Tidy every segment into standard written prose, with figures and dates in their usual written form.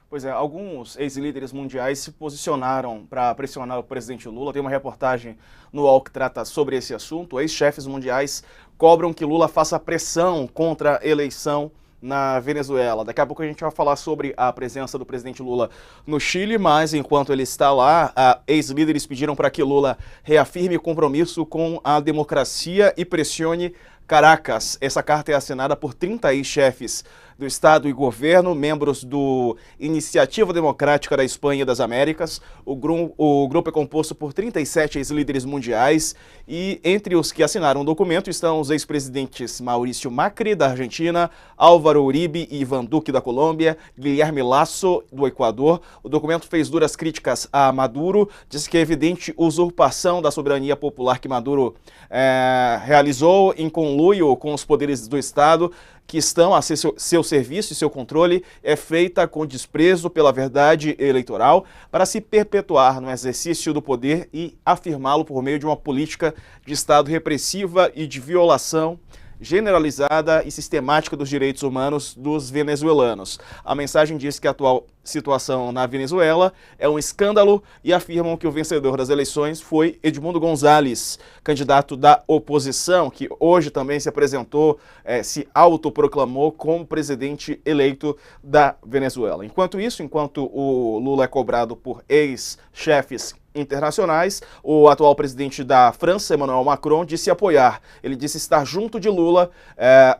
Pois é, alguns ex-líderes mundiais se posicionaram para pressionar o presidente Lula. Tem uma reportagem no UOL que trata sobre esse assunto. Ex-chefes mundiais cobram que Lula faça pressão contra a eleição na Venezuela. Daqui a pouco a gente vai falar sobre a presença do presidente Lula no Chile, mas enquanto ele está lá, ex-líderes pediram para que Lula reafirme compromisso com a democracia e pressione Caracas. Essa carta é assinada por 30 ex-chefes do Estado e governo, membros do Iniciativa Democrática da Espanha e das Américas. O grupo é composto por 37 ex-líderes mundiais e entre os que assinaram o documento estão os ex-presidentes Maurício Macri, da Argentina, Álvaro Uribe e Ivan Duque, da Colômbia, Guilherme Lasso, do Equador. O documento fez duras críticas a Maduro, diz que é evidente usurpação da soberania popular que Maduro realizou em conluio com os poderes do Estado, que estão a seu serviço e seu controle, é feita com desprezo pela verdade eleitoral para se perpetuar no exercício do poder e afirmá-lo por meio de uma política de Estado repressiva e de violação generalizada e sistemática dos direitos humanos dos venezuelanos. A mensagem diz que a atual situação na Venezuela é um escândalo e afirmam que o vencedor das eleições foi Edmundo González, candidato da oposição, que hoje também se apresentou, se autoproclamou como presidente eleito da Venezuela. Enquanto isso, enquanto o Lula é cobrado por ex-chefes internacionais, o atual presidente da França, Emmanuel Macron, disse apoiar. Ele disse estar junto de Lula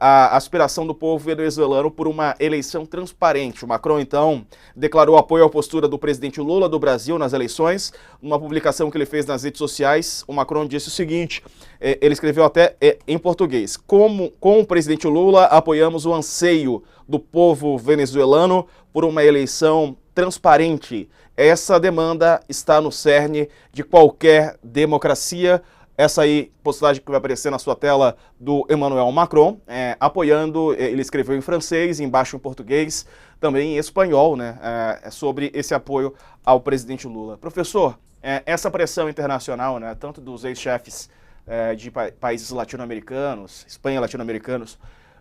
a aspiração do povo venezuelano por uma eleição transparente. O Macron, então, declarou apoio à postura do presidente Lula do Brasil nas eleições. Numa publicação que ele fez nas redes sociais, o Macron disse o seguinte, ele escreveu até em português: com o presidente Lula apoiamos o anseio do povo venezuelano por uma eleição transparente. Essa demanda está no cerne de qualquer democracia. Essa aí, postagem que vai aparecer na sua tela do Emmanuel Macron, apoiando, ele escreveu em francês, embaixo em português, também em espanhol, né, sobre esse apoio ao presidente Lula. Professor, essa pressão internacional, né, tanto dos ex-chefes de países latino-americanos, Espanha, latino-americanos,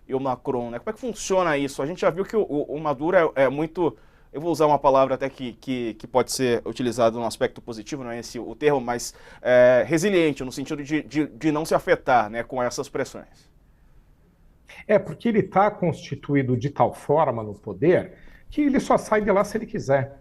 e o Macron, né, como é que funciona isso? A gente já viu que o Maduro é muito... Eu vou usar uma palavra até que pode ser utilizada num aspecto positivo, não é esse o termo, mas resiliente, no sentido de não se afetar, né, com essas pressões. Porque ele está constituído de tal forma no poder que ele só sai de lá se ele quiser.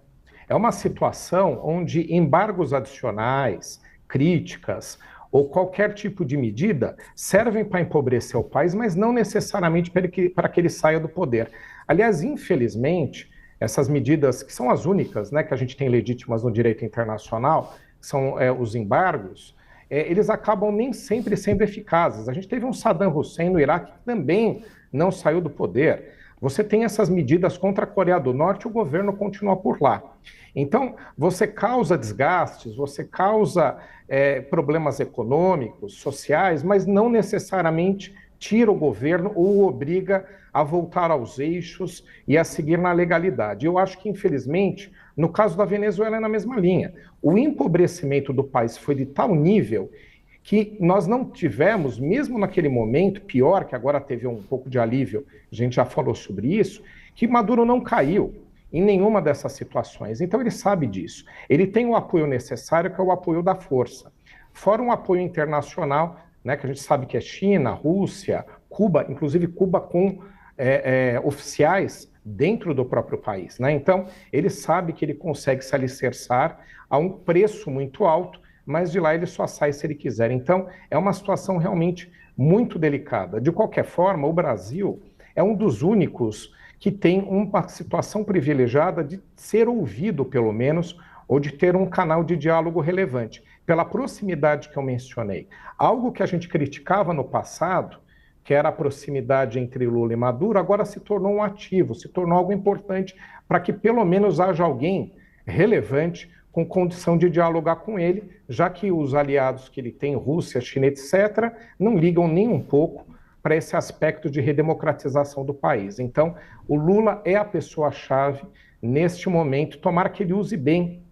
É uma situação onde embargos adicionais, críticas ou qualquer tipo de medida servem para empobrecer o país, mas não necessariamente para que ele saia do poder. Aliás, infelizmente, essas medidas, que são as únicas, né, que a gente tem legítimas no direito internacional, que são os embargos, eles acabam nem sempre sendo eficazes. A gente teve um Saddam Hussein no Iraque que também não saiu do poder. Você tem essas medidas contra a Coreia do Norte e o governo continua por lá. Então, você causa desgastes, você causa problemas econômicos, sociais, mas não necessariamente tira o governo ou o obriga a voltar aos eixos e a seguir na legalidade. Eu acho que, infelizmente, no caso da Venezuela é na mesma linha. O empobrecimento do país foi de tal nível que nós não tivemos, mesmo naquele momento, pior, que agora teve um pouco de alívio, a gente já falou sobre isso, que Maduro não caiu em nenhuma dessas situações. Então ele sabe disso. Ele tem o apoio necessário, que é o apoio da força. Fora um apoio internacional, né, que a gente sabe que é China, Rússia, Cuba, inclusive Cuba com oficiais dentro do próprio país, né? Então, ele sabe que ele consegue se alicerçar a um preço muito alto, mas de lá ele só sai se ele quiser. Então, é uma situação realmente muito delicada. De qualquer forma, o Brasil é um dos únicos que tem uma situação privilegiada de ser ouvido, pelo menos, ou de ter um canal de diálogo relevante, pela proximidade que eu mencionei. Algo que a gente criticava no passado, que era a proximidade entre Lula e Maduro, agora se tornou um ativo, se tornou algo importante para que pelo menos haja alguém relevante com condição de dialogar com ele, já que os aliados que ele tem, Rússia, China, etc., não ligam nem um pouco para esse aspecto de redemocratização do país. Então, o Lula é a pessoa-chave neste momento, tomara que ele use bem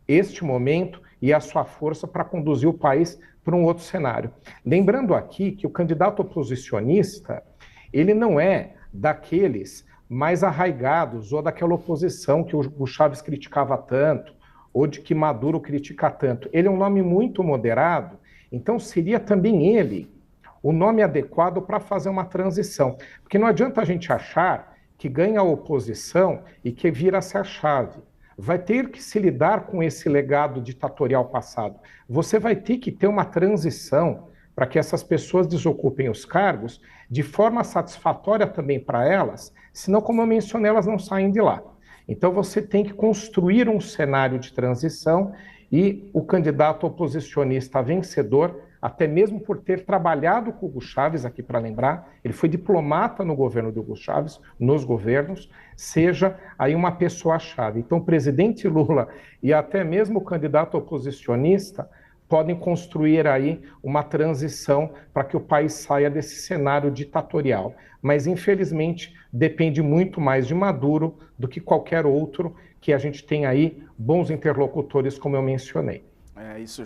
este momento e a sua força para conduzir o país para um outro cenário. Lembrando aqui que o candidato oposicionista, ele não é daqueles mais arraigados, ou daquela oposição que o Chávez criticava tanto, ou de que Maduro critica tanto. Ele é um nome muito moderado, então seria também ele o nome adequado para fazer uma transição. Porque não adianta a gente achar que ganha a oposição e que vira-se a chave. Vai ter que se lidar com esse legado ditatorial passado. Você vai ter que ter uma transição para que essas pessoas desocupem os cargos de forma satisfatória também para elas, senão, como eu mencionei, elas não saem de lá. Então você tem que construir um cenário de transição e o candidato oposicionista vencedor, até mesmo por ter trabalhado com o Hugo Chávez, aqui para lembrar, ele foi diplomata no governo do Hugo Chávez, nos governos, seja aí uma pessoa-chave. Então o presidente Lula e até mesmo o candidato oposicionista podem construir aí uma transição para que o país saia desse cenário ditatorial. Mas, infelizmente, depende muito mais de Maduro do que qualquer outro, que a gente tem aí bons interlocutores, como eu mencionei. É isso.